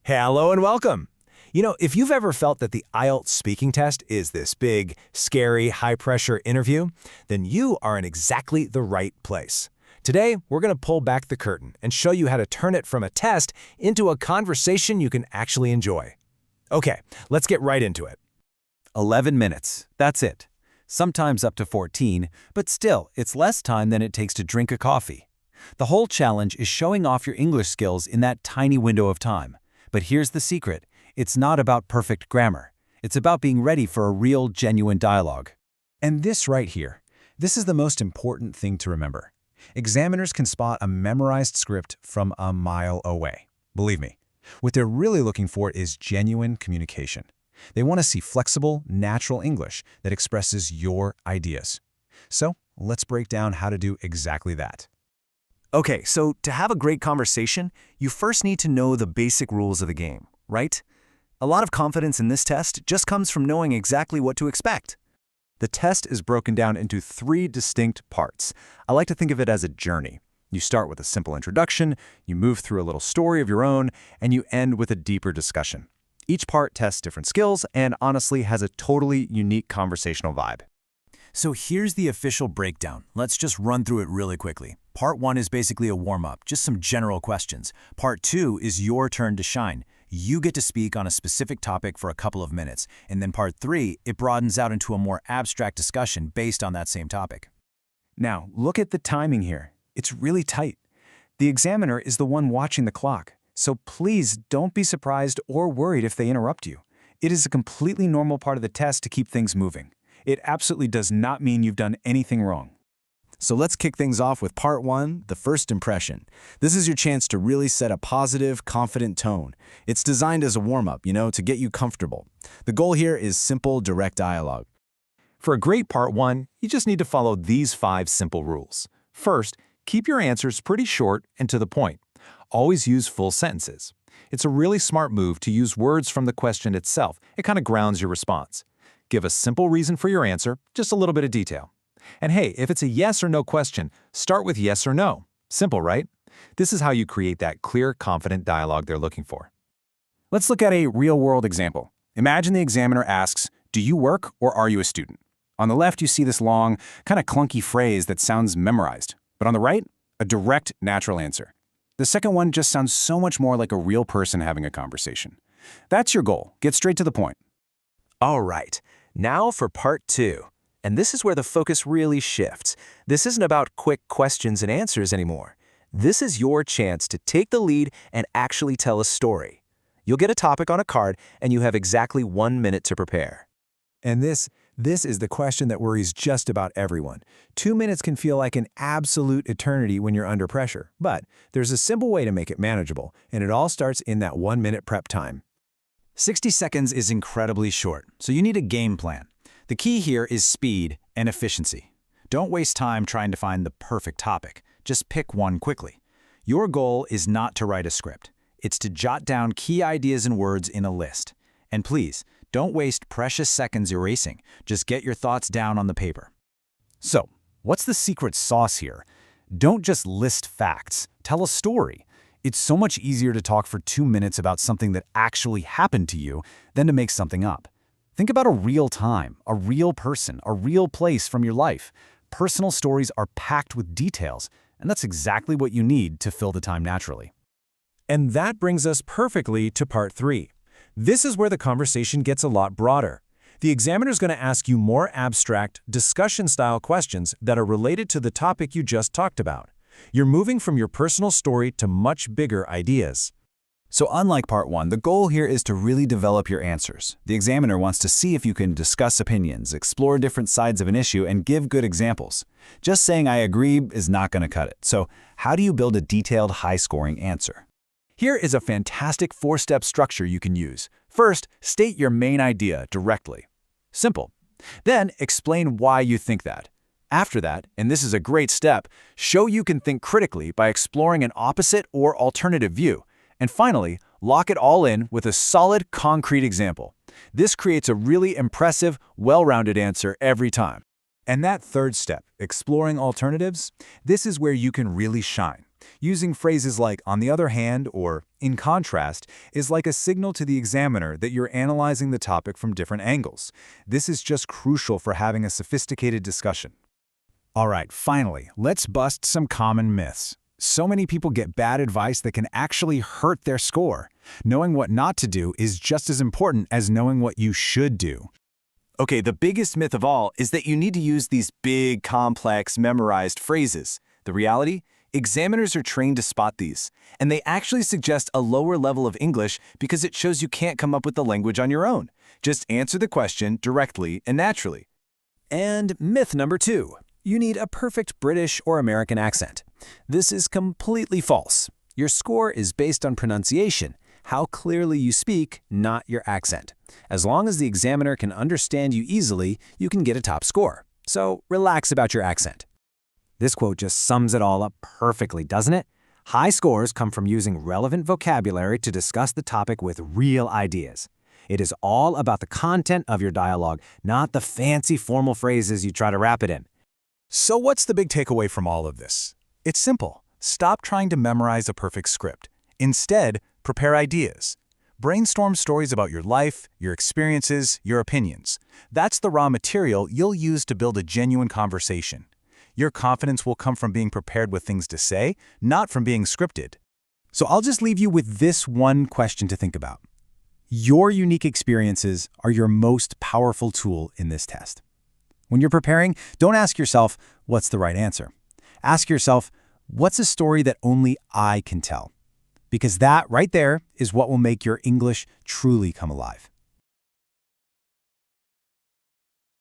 Hello and welcome. If you've ever felt that the IELTS speaking test is this big, scary, high-pressure interview, then you are in exactly the right place. Today, we're going to pull back the curtain and show you how to turn it from a test into a conversation you can actually enjoy. Okay, let's get right into it. 11 minutes, that's it. Sometimes up to 14, but still, it's less time than it takes to drink a coffee. The whole challenge is showing off your English skills in that tiny window of time. But here's the secret. It's not about perfect grammar. It's about being ready for a real, genuine dialogue. And this right here, this is the most important thing to remember. Examiners can spot a memorized script from a mile away. Believe me, what they're really looking for is genuine communication. They want to see flexible, natural English that expresses your ideas. So let's break down how to do exactly that. Okay, so to have a great conversation, you first need to know the basic rules of the game, right? A lot of confidence in this test just comes from knowing exactly what to expect. The test is broken down into 3 distinct parts. I like to think of it as a journey. You start with a simple introduction, you move through a little story of your own, and you end with a deeper discussion. Each part tests different skills and honestly has a totally unique conversational vibe. So here's the official breakdown. Let's just run through it really quickly. Part 1 is basically a warm-up, just some general questions. Part 2 is your turn to shine. You get to speak on a specific topic for a couple of minutes. And then Part 3, it broadens out into a more abstract discussion based on that same topic. Now, look at the timing here. It's really tight. The examiner is the one watching the clock, so please don't be surprised or worried if they interrupt you. It is a completely normal part of the test to keep things moving. It absolutely does not mean you've done anything wrong. So let's kick things off with Part 1, the first impression. This is your chance to really set a positive, confident tone. It's designed as a warm-up, to get you comfortable. The goal here is simple, direct dialogue. For a great Part 1, you just need to follow these 5 simple rules. First, keep your answers pretty short and to the point. Always use full sentences. It's a really smart move to use words from the question itself. It kind of grounds your response. Give a simple reason for your answer, just a little bit of detail. And hey, if it's a yes or no question, start with yes or no. Simple, right? This is how you create that clear, confident dialogue they're looking for. Let's look at a real-world example. Imagine the examiner asks, "Do you work or are you a student?" On the left, you see this long, kind of clunky phrase that sounds memorized. But on the right, a direct, natural answer. The second one just sounds so much more like a real person having a conversation. That's your goal. Get straight to the point. All right, now for Part 2. And this is where the focus really shifts. This isn't about quick questions and answers anymore. This is your chance to take the lead and actually tell a story. You'll get a topic on a card, and you have exactly 1 minute to prepare. And this is the question that worries just about everyone. 2 minutes can feel like an absolute eternity when you're under pressure, but there's a simple way to make it manageable, and it all starts in that 1 minute prep time. 60 seconds is incredibly short, so you need a game plan. The key here is speed and efficiency. Don't waste time trying to find the perfect topic. Just pick one quickly. Your goal is not to write a script. It's to jot down key ideas and words in a list. And please, don't waste precious seconds erasing. Just get your thoughts down on the paper. So, what's the secret sauce here? Don't just list facts. Tell a story. It's so much easier to talk for 2 minutes about something that actually happened to you than to make something up. Think about a real time, a real person, a real place from your life. Personal stories are packed with details, and that's exactly what you need to fill the time naturally. And that brings us perfectly to Part 3. This is where the conversation gets a lot broader. The examiner's going to ask you more abstract, discussion-style questions that are related to the topic you just talked about. You're moving from your personal story to much bigger ideas. So unlike Part 1, the goal here is to really develop your answers. The examiner wants to see if you can discuss opinions, explore different sides of an issue, and give good examples. Just saying "I agree" is not going to cut it. So how do you build a detailed, high-scoring answer? Here is a fantastic 4-step structure you can use. First, state your main idea directly. Simple. Then, explain why you think that. After that, and this is a great step, show you can think critically by exploring an opposite or alternative view. And finally, lock it all in with a solid, concrete example. This creates a really impressive, well-rounded answer every time. And that third step, exploring alternatives, this is where you can really shine. Using phrases like "on the other hand" or "in contrast" is like a signal to the examiner that you're analyzing the topic from different angles. This is just crucial for having a sophisticated discussion. All right, finally, let's bust some common myths. So many people get bad advice that can actually hurt their score. Knowing what not to do is just as important as knowing what you should do. Okay, the biggest myth of all is that you need to use these big, complex, memorized phrases. The reality? Examiners are trained to spot these, and they actually suggest a lower level of English because it shows you can't come up with the language on your own. Just answer the question directly and naturally. And myth number 2. You need a perfect British or American accent. This is completely false. Your score is based on pronunciation, how clearly you speak, not your accent. As long as the examiner can understand you easily, you can get a top score. So relax about your accent. This quote just sums it all up perfectly, doesn't it? High scores come from using relevant vocabulary to discuss the topic with real ideas. It is all about the content of your dialogue, not the fancy formal phrases you try to wrap it in. So what's the big takeaway from all of this? It's simple. Stop trying to memorize a perfect script. Instead, prepare ideas. Brainstorm stories about your life, your experiences, your opinions. That's the raw material you'll use to build a genuine conversation. Your confidence will come from being prepared with things to say, not from being scripted. So I'll just leave you with this one question to think about. Your unique experiences are your most powerful tool in this test. When you're preparing, don't ask yourself, what's the right answer? Ask yourself, what's a story that only I can tell? Because that right there is what will make your English truly come alive.